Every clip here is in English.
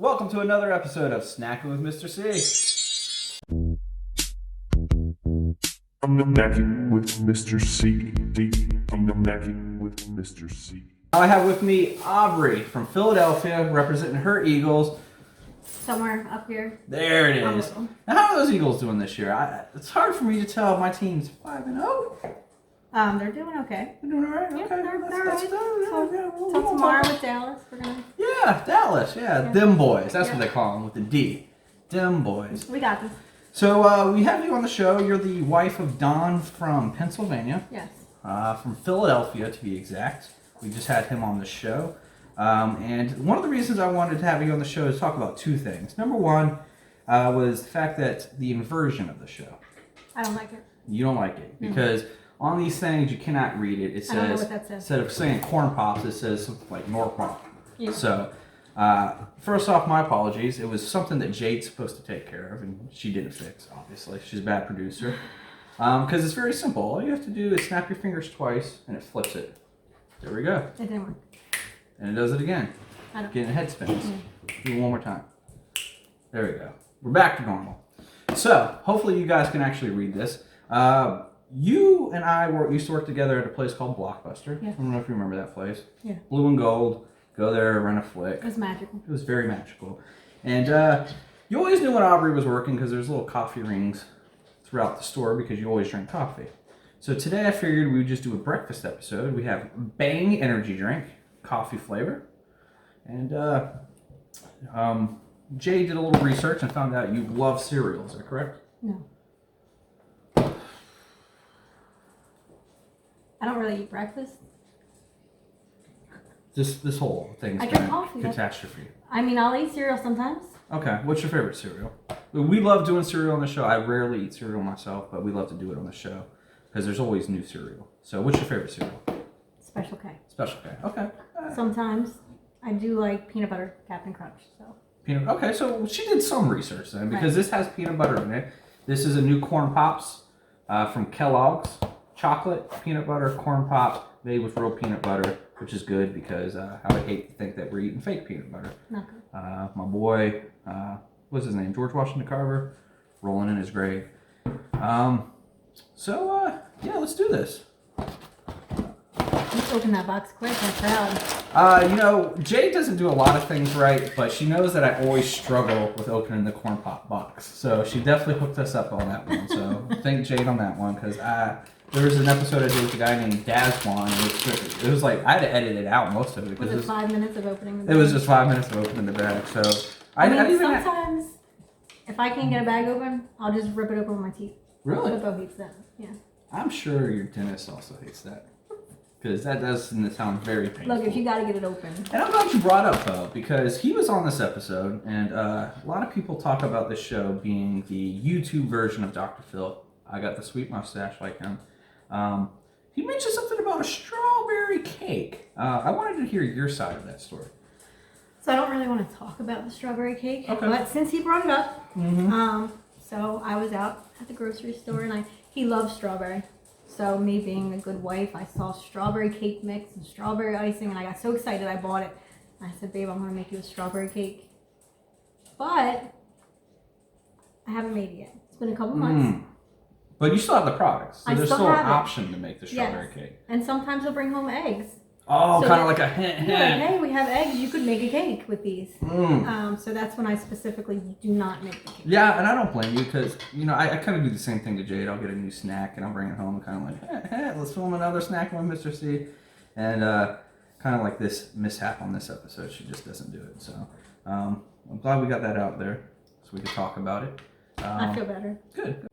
Welcome to another episode of Snacking with Mr. C. I'm snacking with Mr. C. I'm snacking with Mr. C. I have with me Aubrey from Philadelphia, representing her Eagles. Somewhere up here. There it is. Now, how are those Eagles doing this year? It's hard for me to tell. My team's 5-0. They're doing okay. They're doing all right. Yeah, Okay, they're that's right. good. So tomorrow with Dallas, we're gonna. Yeah, Dallas. Yeah, Dem Boys. That's what they call them with the D. Dem Boys. We got this. So we have you on the show. You're the wife of Don from Pennsylvania. Yes. From Philadelphia, to be exact. We just had him on the show. And one of the reasons I wanted to have you on the show is talk about two things. Number one was the fact that the inversion of the show. I don't like it. You don't like it because on these things you cannot read it. It says, I don't know what that says. Instead of saying corn pops, it says something like Norpop. Yeah. So, first off, my apologies. It was something that Jade's supposed to take care of, and she didn't fix, obviously. She's a bad producer. Because it's very simple. All you have to do is snap your fingers twice, and it flips it. There we go. It didn't work. And it does it again. I don't. Getting head spins. Do it one more time. There we go. We're back to normal. So, hopefully you guys can actually read this. You and I used to work together at a place called Blockbuster. Yeah. I don't know if you remember that place. Yeah. Blue and gold. Go there, rent a flick. It was magical. It was very magical. And you always knew when Aubrey was working because there's little coffee rings throughout the store because you always drink coffee. So today I figured we would just do a breakfast episode. We have Bang energy drink, coffee flavor. And Jay did a little research and found out you love cereal. Is that correct? No. I don't really eat breakfast. This whole thing's I been drink a coffee. catastrophe. I mean, I'll eat cereal sometimes. Okay, what's your favorite cereal? We love doing cereal on the show. I rarely eat cereal myself, but we love to do it on the show because there's always new cereal. So what's your favorite cereal? Special K. Special K. Okay. Sometimes I do like peanut butter Captain Crunch. So. Peanut. Okay, so she did some research then because this has peanut butter in it. This is a new corn pops from Kellogg's. Chocolate, peanut butter, corn pops made with real peanut butter, which is good because I would hate to think that we're eating fake peanut butter. Not good. My boy, what's his name? George Washington Carver, rolling in his grave. Yeah, let's do this. Let's open that box quick. I'm proud. Jay doesn't do a lot of things right, but she knows that I always struggle with opening the corn pop box. So she definitely hooked us up on that one. So thank Jade on that one because there was an episode I did with a guy named Dazwan. It was like I had to edit it out most of it Was because it 5 minutes of opening the bag? it was just 5 minutes of opening the bag. So I mean, didn't even sometimes if I can't get a bag open, I'll just rip it open with my teeth. really. Bippo hates that. Yeah. I'm sure your dentist also hates that because that does sound very painful. Look, if you gotta get it open. And I'm glad you brought up though, because he was on this episode, and a lot of people talk about this show being the YouTube version of Dr. Phil. I got the sweet mustache like him. He mentioned something about a strawberry cake. I wanted to hear your side of that story. So I don't really want to talk about the strawberry cake, Okay. but since he brought it up, so I was out at the grocery store and he loves strawberry. So me being a good wife, I saw strawberry cake mix and strawberry icing, and I got so excited I bought it. I said, babe, I'm gonna make you a strawberry cake, but I haven't made it yet. It's been a couple months. But you still have the products, so I there's still still an have it. option to make the strawberry Yes. cake. And sometimes I'll bring home eggs. Oh, So kind of that- like a hint, You're like, hint. hey, we have eggs. You could make a cake with these. Mm. So that's when I specifically do not make the cake. Yeah, and I don't blame you because, I kind of do the same thing to Jade. I'll get a new snack and I'll bring it home and kind of like, hey, let's film another snack with Mr. C. And kind of like this mishap on this episode, she just doesn't do it. So I'm glad we got that out there so we could talk about it. I feel better. Good.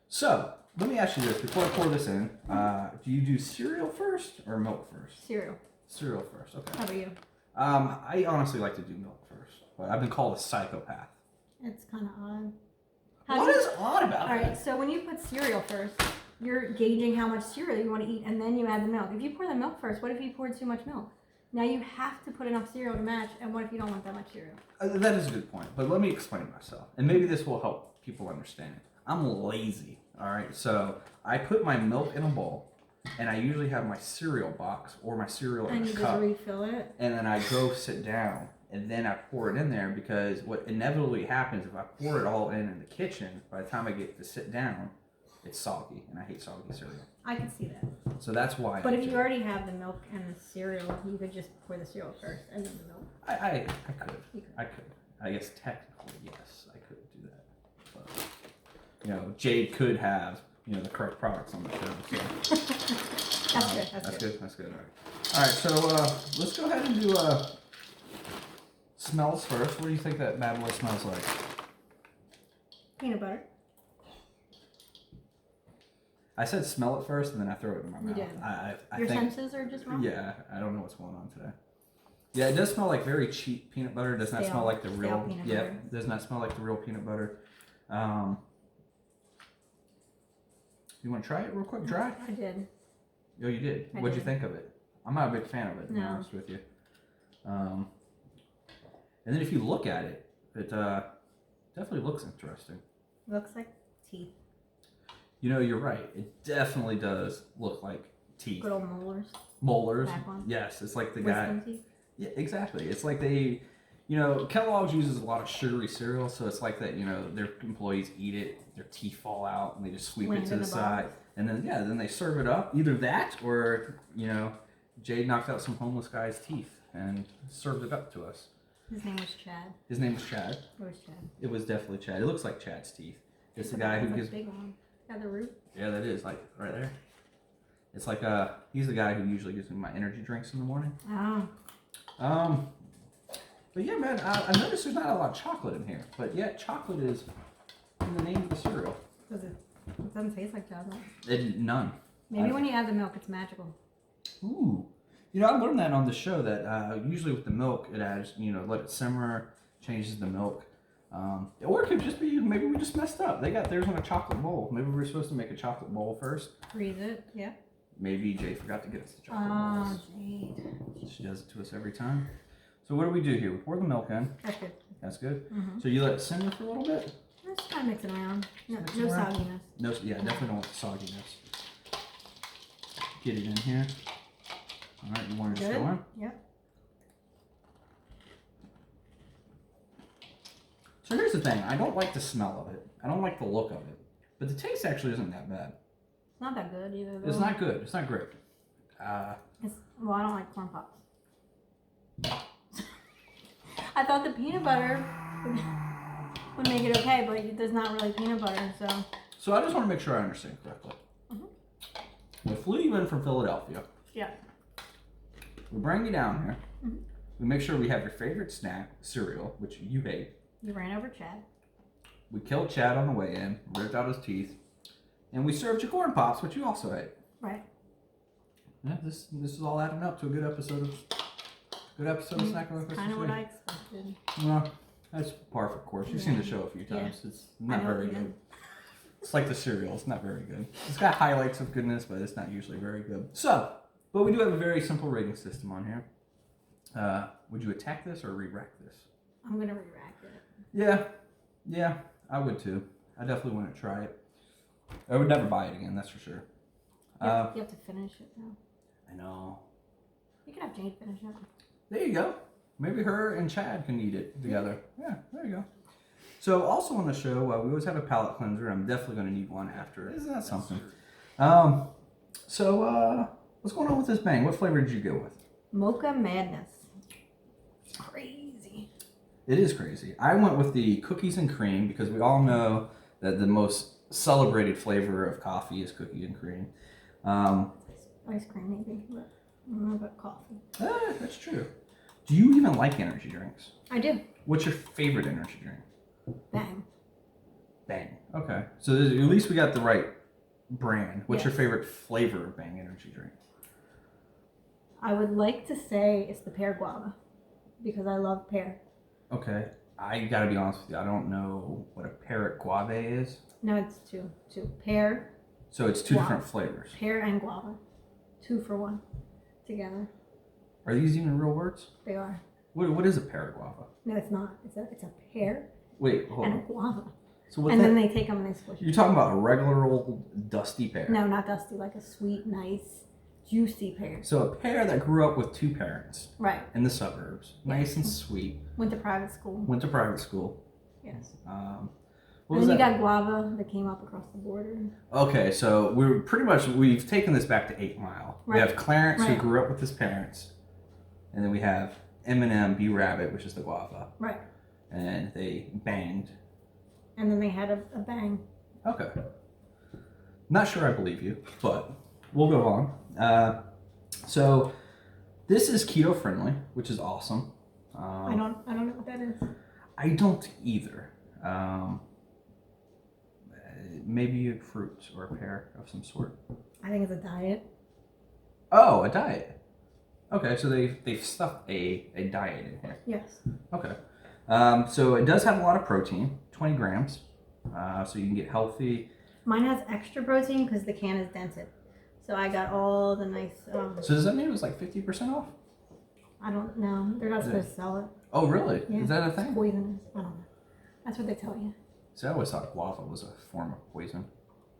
So let me ask you this before I pour this in. Do you do cereal first or milk first? Cereal. Cereal first, okay. How about you? I honestly like to do milk first, but I've been called a psychopath. It's kind of odd. What is odd about All it? right, so when you put cereal first, you're gauging how much cereal you want to eat, and then you add the milk. If you pour the milk first, what if you poured too much milk? Now you have to put enough cereal to match, and what if you don't want that much cereal? That is a good point, but let me explain myself, and maybe this will help people understand. I'm lazy, all right? So I put my milk in a bowl, and I usually have my cereal box or my cereal in And a you cup, just refill it. and then I go sit down and then I pour it in there, because what inevitably happens if I pour it all in the kitchen, by the time I get to sit down, it's soggy, and I hate soggy cereal. I can see that. So that's why. But if you already have the milk and the cereal, you could just pour the cereal first and then the milk. I could. You could. I could. I guess technically, yes, I could do that. But, you know, Jade could have, you know, the correct products on the show. So. That's good. That's good. That's good. All right. So let's go ahead and do smells first. What do you think that bad boy smells like? Peanut butter. I said smell it first, and then I throw it in my mouth. did. I Your think, senses are just wrong. yeah, I don't know what's going on today. Yeah, it does smell like very cheap peanut butter. It does not Stale- smell like the stale real. peanut Yeah, butter. does not smell like the real peanut butter. You want to try it real quick? Dry? I did. Oh, you did. I What'd you did. think of it? I'm not a big fan of it, to be No. honest with you. And then if you look at it, it definitely looks interesting. Looks like teeth. You know, you're right. It definitely does look like teeth. Good old molars. Molars. Back one. Yes, it's like the guy. Wisdom teeth. Yeah, exactly. It's like they, you know, Kellogg's uses a lot of sugary cereal, so it's like that. You know, their employees eat it, their teeth fall out, and they just sweep Land it to in the the side, and then then they serve it up. Either that, or you know, Jade knocked out some homeless guy's teeth and served it up to us. His name was Chad. His name was Chad. It was Chad. It was definitely Chad. It looks like Chad's teeth. It's the guy who That's a gives. big one. Got the root. Yeah, that is like right there. It's like he's the guy who usually gives me my energy drinks in the morning. Oh. But yeah, man, I noticed there's not a lot of chocolate in here, but yet chocolate is in the name of the cereal. Does it? It doesn't taste like chocolate. None. Maybe when you add the milk, it's magical. Ooh. You know, I learned that on the show that usually with the milk, it adds, you know, let it simmer, changes the milk. Or it could just be, maybe we just messed up. They got theirs in a chocolate bowl. Maybe we were supposed to make a chocolate bowl first. Freeze it. Yeah. Maybe Jay forgot to get us the chocolate Oh, bowls. Jade. She does it to us every time. So what do we do here? We pour the milk in. That's good. That's good. Mm-hmm. So you let it simmer for a little bit? Just kind of mix it around. No, Mix no it around? sogginess. No, yeah, definitely don't want the sogginess. Get it in here. All right, you want to just Good. go in? Yep. So here's the thing. I don't like the smell of it. I don't like the look of it. But the taste actually isn't that bad. It's not that good either. Though. It's not good. It's not great. Well, I don't like corn pops. I thought the peanut butter would make it okay, but there's not really peanut butter, so. So I just want to make sure I understand correctly. We flew you in from Philadelphia. Yeah. We bring you down here. Mhm. We make sure we have your favorite snack, cereal, which you ate. You ran over Chad. We killed Chad on the way in, ripped out his teeth, and we served you corn pops, which you also ate. Right. Yeah, this is all adding up to a good episode of Snack on Christmas Kind of what Eve. I expected. Well, that's par for the course. You've seen the show a few Yeah. times. It's I not know very you good. did. It's like the cereal. It's not very good. It's got highlights of goodness, but it's not usually very good. So, but we do have a very simple rating system on here. Would you attack this or re-rack this? I'm gonna re-rack it. Yeah, I would too. I definitely want to try it. I would never buy it again, that's for sure. You have to finish it though. I know. You can have Jade finish it. There you go. Maybe her and Chad can eat it together. Yeah, there you go. So also on the show, we always have a palate cleanser. I'm definitely going to need one after. Isn't that something? So what's going on with this bang? What flavor did you go with? Mocha Madness. It's crazy. It is crazy. I went with the cookies and cream because we all know that the most celebrated flavor of coffee is cookie and cream. Ice cream maybe, but I don't know about coffee. That's true. Do you even like energy drinks? I do. What's your favorite energy drink? Bang. Bang. Okay. So at least we got the right brand. What's your Yes. favorite flavor of Bang energy drink? I would like to say it's the pear guava because I love pear. Okay. I gotta be honest with you. I don't know what a parrot guave is. No, it's two. Pear, So it's two Guava. different flavors. pear and guava. 2 for 1 together. Are these even real words? They are. What is a parrot guava? No, it's not. It's a pear Wait, hold and a on. guava. So what And the, then they take them and they squish you're it. talking about a regular old dusty pear? No, not dusty. Like a sweet, nice juicy pears. So a pear that grew up with two parents Right. in the suburbs, nice and sweet. Went to private school. Went to private school. Yes. What And was then you that? got guava that came up across the border. Okay, so we've taken this back to 8 Mile. We Right. have Clarence who Right. grew up with his parents, and then we have Eminem B Rabbit, which is the guava, Right. and they banged. And then they had a bang. Okay. Not sure I believe you, but we'll go on. So this is keto friendly, which is awesome. I don't know what that is. I don't either. Maybe a fruit or a pear of some sort. I think it's a diet. Oh, a diet. Okay, so they've stuffed a diet in here. Yes. Okay. So it does have a lot of protein, 20 grams. So you can get healthy. Mine has extra protein because the can is dented. So I got all the nice. So does that mean it was like 50% off? I don't know. They're not supposed to sell it. Oh, really? Yeah. Is that a It's thing? poisonous. I don't know. That's what they tell you. So I always thought guava was a form of poison.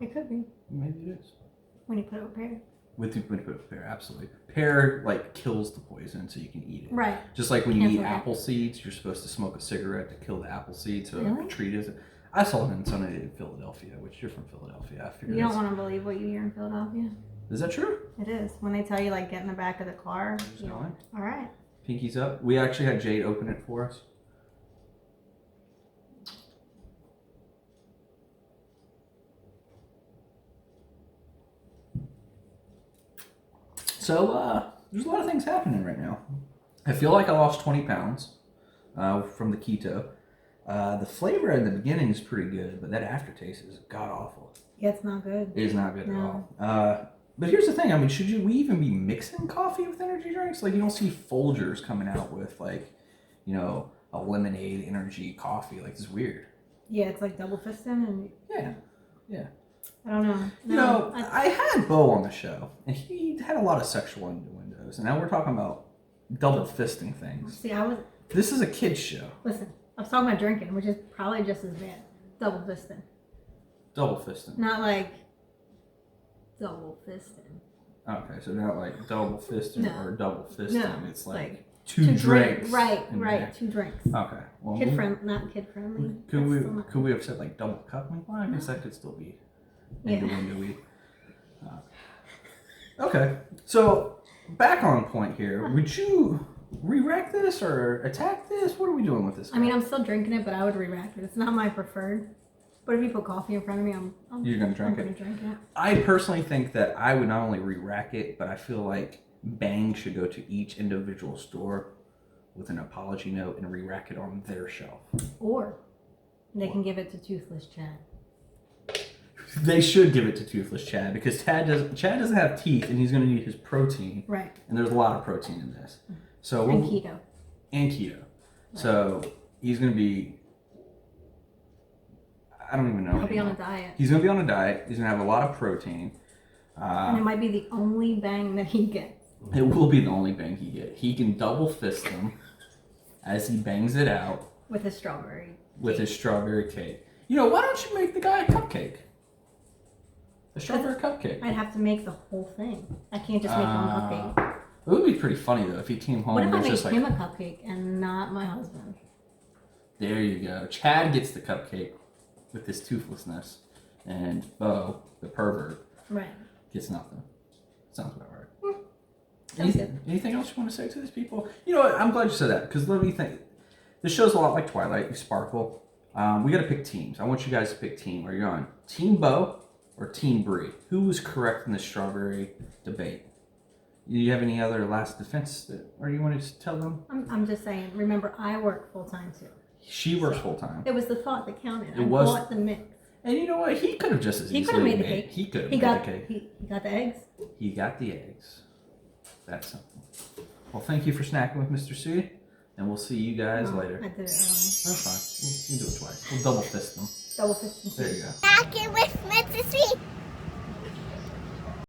It could be Maybe it is. when you put it with pear. When you put it with pear, absolutely. Pear like kills the poison, so you can eat it. Right. Just like when you eat Cancel that. apple seeds, you're supposed to smoke a cigarette to kill the apple seed, so Really? treat it. I saw it in Sunday in Philadelphia, which you're from Philadelphia. I figured. You don't that's- want to believe what you hear in Philadelphia. Is that true? It is. When they tell you, like, get in the back of the car. Just You know, going. all right. Pinkies up. We actually had Jade open it for us. So there's a lot of things happening right now. I feel like I lost 20 pounds from the keto. The flavor in the beginning is pretty good, but that aftertaste is god awful. Yeah, it's not good. It is not good No. at all. But here's the thing. I mean, should we even be mixing coffee with energy drinks? Like, you don't see Folgers coming out with, like, you know, a lemonade energy coffee. Like, it's weird. Yeah, it's like double fisting, and Yeah. I don't know. You know, I had Bo on the show, and he had a lot of sexual innuendos. And now we're talking about double fisting things. See, I was This is a kid's show. listen. I was talking about drinking, which is probably just as bad. Double fisting, Double fisting. not like double fisting. Okay, so not like double fisting No. or double fisting. No, It's like like two to drink. drinks. Right, in right. there. 2 drinks. Okay. Well, Kid friend, not kid friendly. Could That's we still not- could we have said like double cupping? Well, I guess that could still be Yeah. innuendo-y. Okay, so back on point here. Would you re-rack this or attack this? What are we doing with this? I mean, I'm still drinking it, but I would re-rack it. It's not my preferred. But if you put coffee in front of me, I'm You're gonna drink I'm it? gonna drink it. I personally think that I would not only re-rack it, but I feel like Bang should go to each individual store with an apology note and re-rack it on their shelf. Or they can give it to Toothless Chad. They should give it to Toothless Chad because Chad doesn't have teeth and he's going to need his protein, Right. and there's a lot of protein in this. So And keto. and keto. So he's going to be. I don't even know. I'll be on a anymore. diet. He's going to be on a diet. He's going to have a lot of protein. And it might be the only bang that he gets. It will be the only bang he gets. He can double fist them as he bangs it out With his strawberry. with his strawberry cake. You know, why don't you make the guy a cupcake? A strawberry cupcake. I'd have to make the whole thing. I can't just make one cupcake. It would be pretty funny though if he came home What if and I there's make just like, him a cupcake and not my husband? there you go. Chad gets the cupcake with his toothlessness, and Bo, the pervert, Right. gets nothing. Sounds about right. Sounds good. Anything else you want to say to these people? You know what? I'm glad you said that because let me think. This show's a lot like Twilight. You sparkle. We got to pick teams. I want you guys to pick team. Are you on Team Bo or Team Brie? Who was correct in the strawberry debate? Do you have any other last defense or you want to tell them? I'm just saying, remember, I work full time too. She works full time. It was the thought that counted. It I was- bought the mix. And you know what? He could have just as He easily could have made the cake. He could have He made got the cake. he got the eggs. He got the eggs. That's something. Well, thank you for snacking with Mr. C, and we'll see you guys No, later. I did it early. That's fine. We'll do it twice. We'll double fist them. Double fist. There you go. Back in with Mrs. C.